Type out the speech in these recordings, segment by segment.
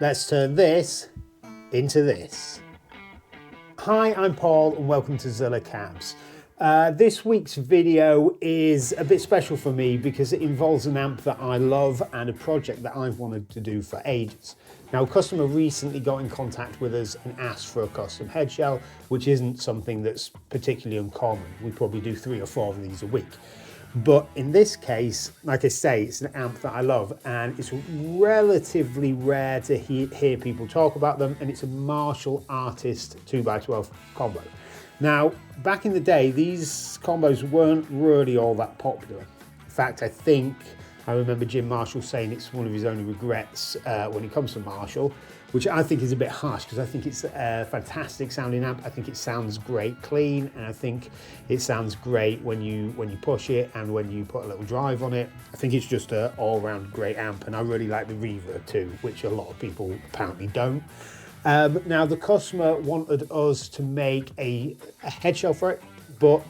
Let's turn this into this. Hi, I'm Paul and welcome to Zilla Cabs. This week's video is a bit special for me because it involves an amp that I love and a project that I've wanted to do for ages. Now, a customer recently got in contact with us and asked for a custom head shell, which isn't something that's particularly uncommon. We probably do 3 or 4 of these a week. But in this case, like I say, it's an amp that I love and it's relatively rare to hear people talk about them, and it's a Marshall Artiste 2x12 combo. Now, back in the day, these combos weren't really all that popular. In fact, I remember Jim Marshall saying it's one of his only regrets when it comes to Marshall, which I think is a bit harsh because I think it's a fantastic sounding amp. I think it sounds great clean, and I think it sounds great when you push it and when you put a little drive on it. I think it's just an all-round great amp, and I really like the reverb too, which a lot of people apparently don't. Now, the customer wanted us to make a head shell for it, but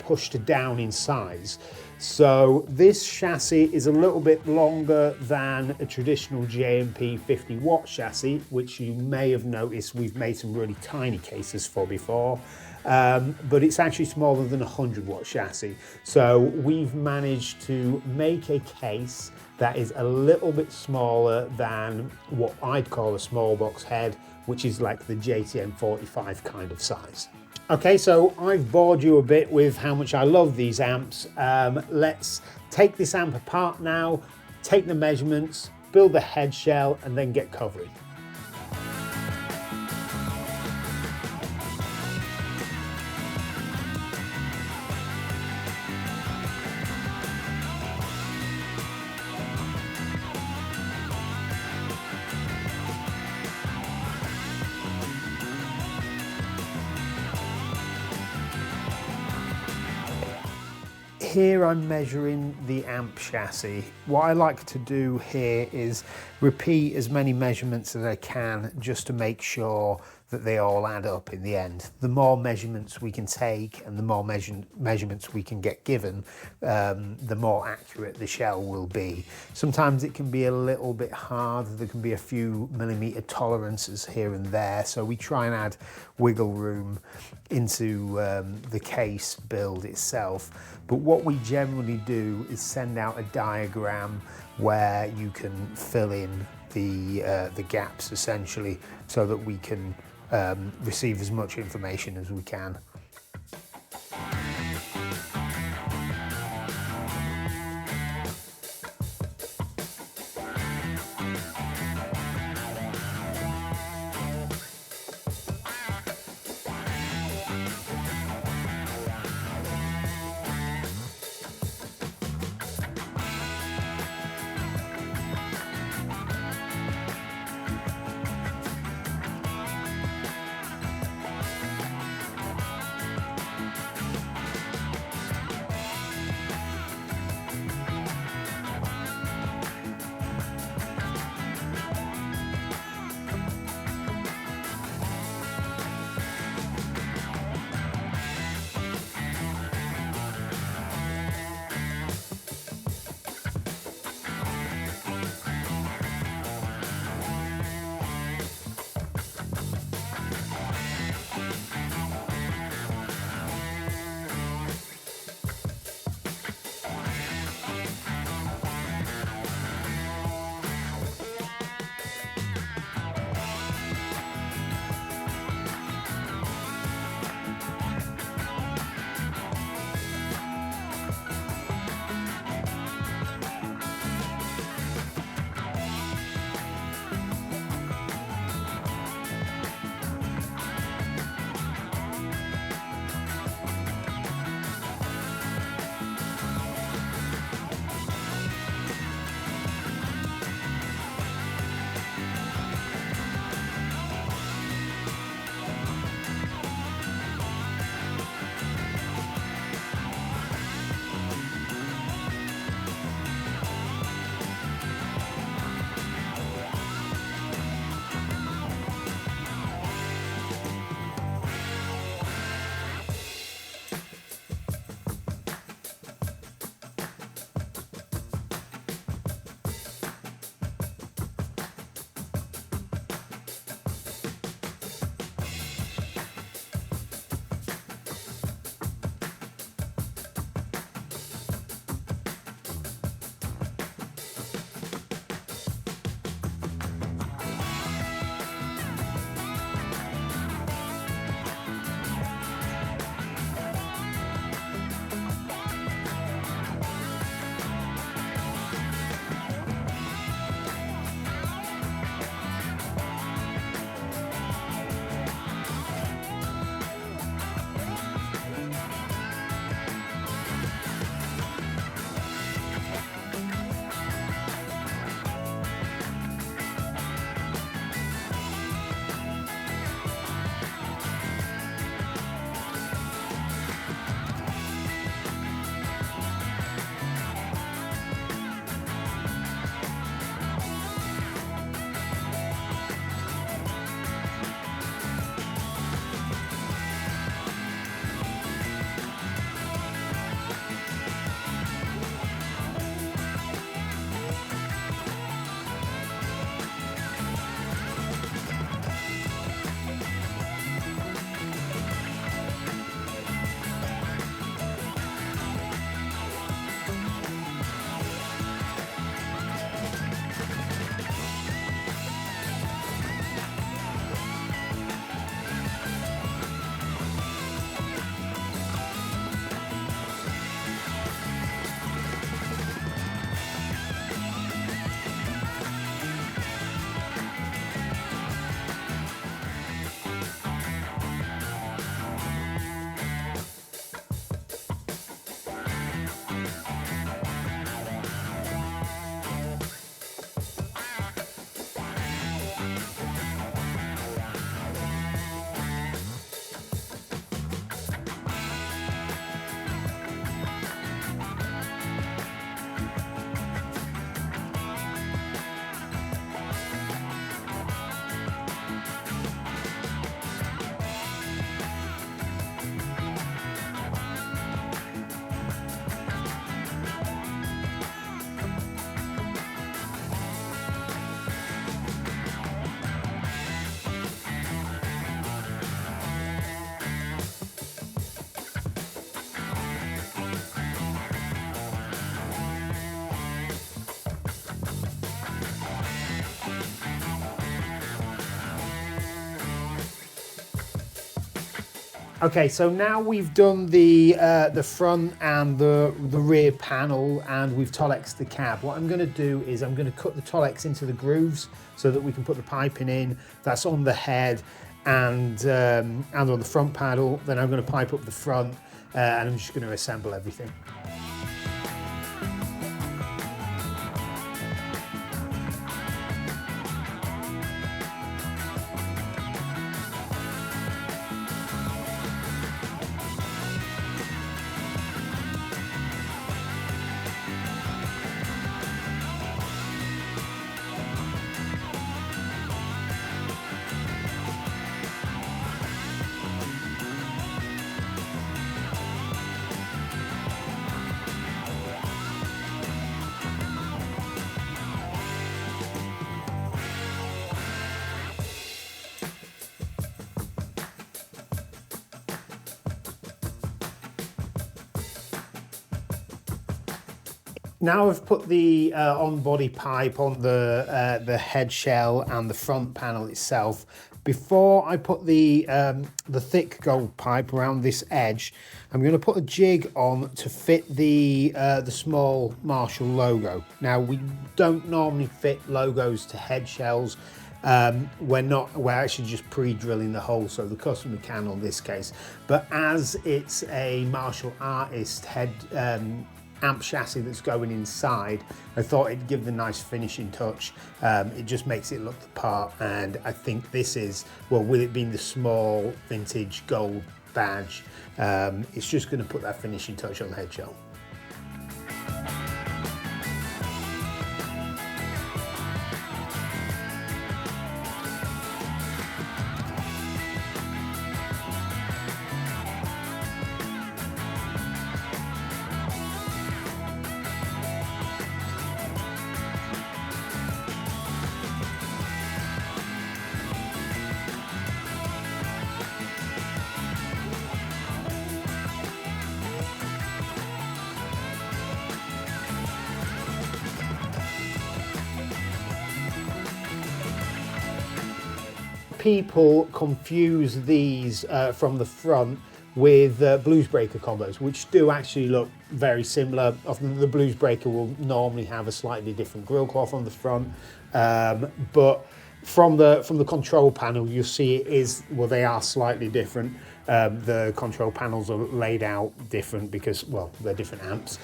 pushed down in size. So this chassis is a little bit longer than a traditional JMP 50 watt chassis, which you may have noticed we've made some really tiny cases for before, but it's actually smaller than a 100 watt chassis. So we've managed to make a case that is a little bit smaller than what I'd call a small box head, which is like the JTM 45 kind of size. Okay, so I've bored you a bit with how much I love these amps. Let's take this amp apart now, take the measurements, build the head shell, and then get covering. Here I'm measuring the amp chassis. What I like to do here is repeat as many measurements as I can just to make sure that they all add up in the end. The more measurements we can take and the more measurements we can get given, the more accurate the shell will be. Sometimes it can be a little bit hard. There can be a few millimeter tolerances here and there, so we try and add wiggle room into the case build itself. But what we generally do is send out a diagram where you can fill in the gaps essentially, so that we can receive as much information as we can. Okay, so now we've done the front and the rear panel, and we've tolexed the cab. What I'm going to do is I'm going to cut the tolex into the grooves so that we can put the piping in. That's on the head and on the front panel. Then I'm going to pipe up the front, and I'm just going to assemble everything. Now I've put the on-body pipe on the head shell and the front panel itself. Before I put the thick gold pipe around this edge, I'm going to put a jig on to fit the small Marshall logo. Now we don't normally fit logos to head shells. We're actually just pre-drilling the hole so the customer can on this case. But as it's a Marshall Artiste head amp chassis that's going inside, I thought it'd give the nice finishing touch. It just makes it look the part, and I think this is, well, with it being the small vintage gold badge, it's just going to put that finishing touch on the head shell. People confuse these from the front with blues breaker combos, which do actually look very similar. Often the blues breaker will normally have a slightly different grille cloth on the front, but from the control panel you'll see it is, well, they are slightly different. The control panels are laid out different because, well, they're different amps.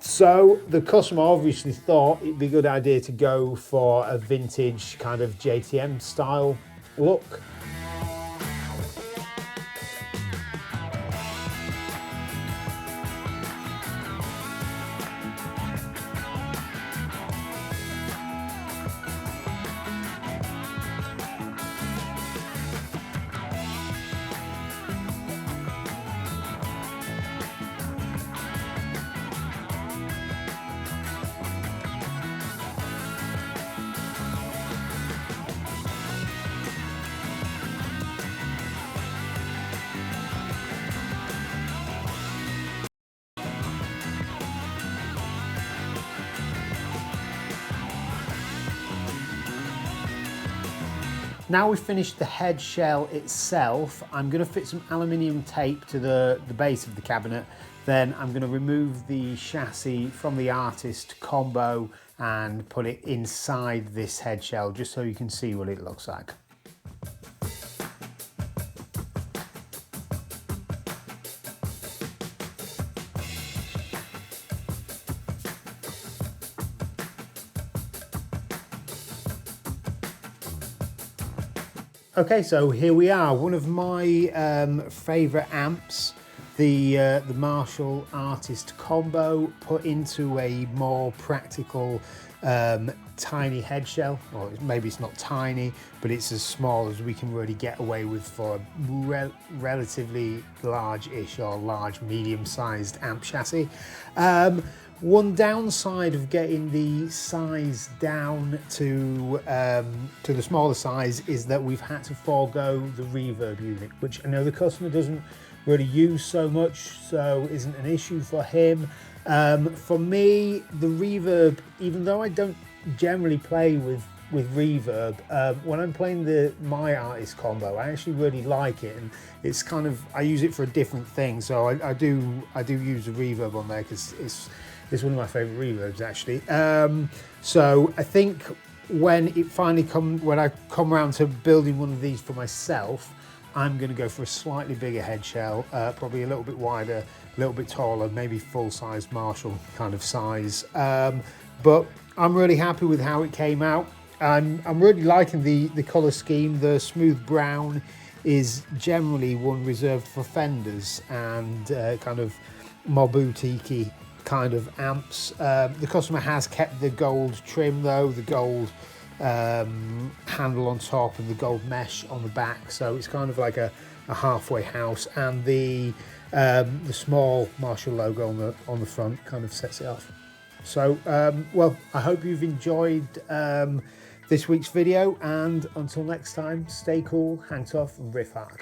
So the customer obviously thought it'd be a good idea to go for a vintage kind of JTM style look. Now we've finished the head shell itself, I'm going to fit some aluminium tape to the base of the cabinet. Then I'm going to remove the chassis from the Artiste combo and put it inside this head shell just so you can see what it looks like. Okay, so here we are, one of my favourite amps, the Marshall Artiste combo put into a more practical tiny head shell, or maybe it's not tiny, but it's as small as we can really get away with for a relatively large-ish or large medium-sized amp chassis. One downside of getting the size down to the smaller size is that we've had to forego the reverb unit, which I know the customer doesn't really use so much, so isn't an issue for him. For me, the reverb, even though I don't generally play with with reverb. When I'm playing my Artiste combo, I actually really like it, and it's kind of, I use it for a different thing. So I do use the reverb on there because it's one of my favourite reverbs actually. So I think when I come around to building one of these for myself, I'm going to go for a slightly bigger head shell, probably a little bit wider, a little bit taller, maybe full-size Marshall kind of size. But I'm really happy with how it came out. I'm really liking the colour scheme. The smooth brown is generally one reserved for Fenders and kind of more boutique-y kind of amps. The customer has kept the gold trim though, the gold handle on top and the gold mesh on the back, so it's kind of like a halfway house, and the small Marshall logo on the front kind of sets it off. So well, I hope you've enjoyed this week's video, and until next time, stay cool, hang tough and riff hard.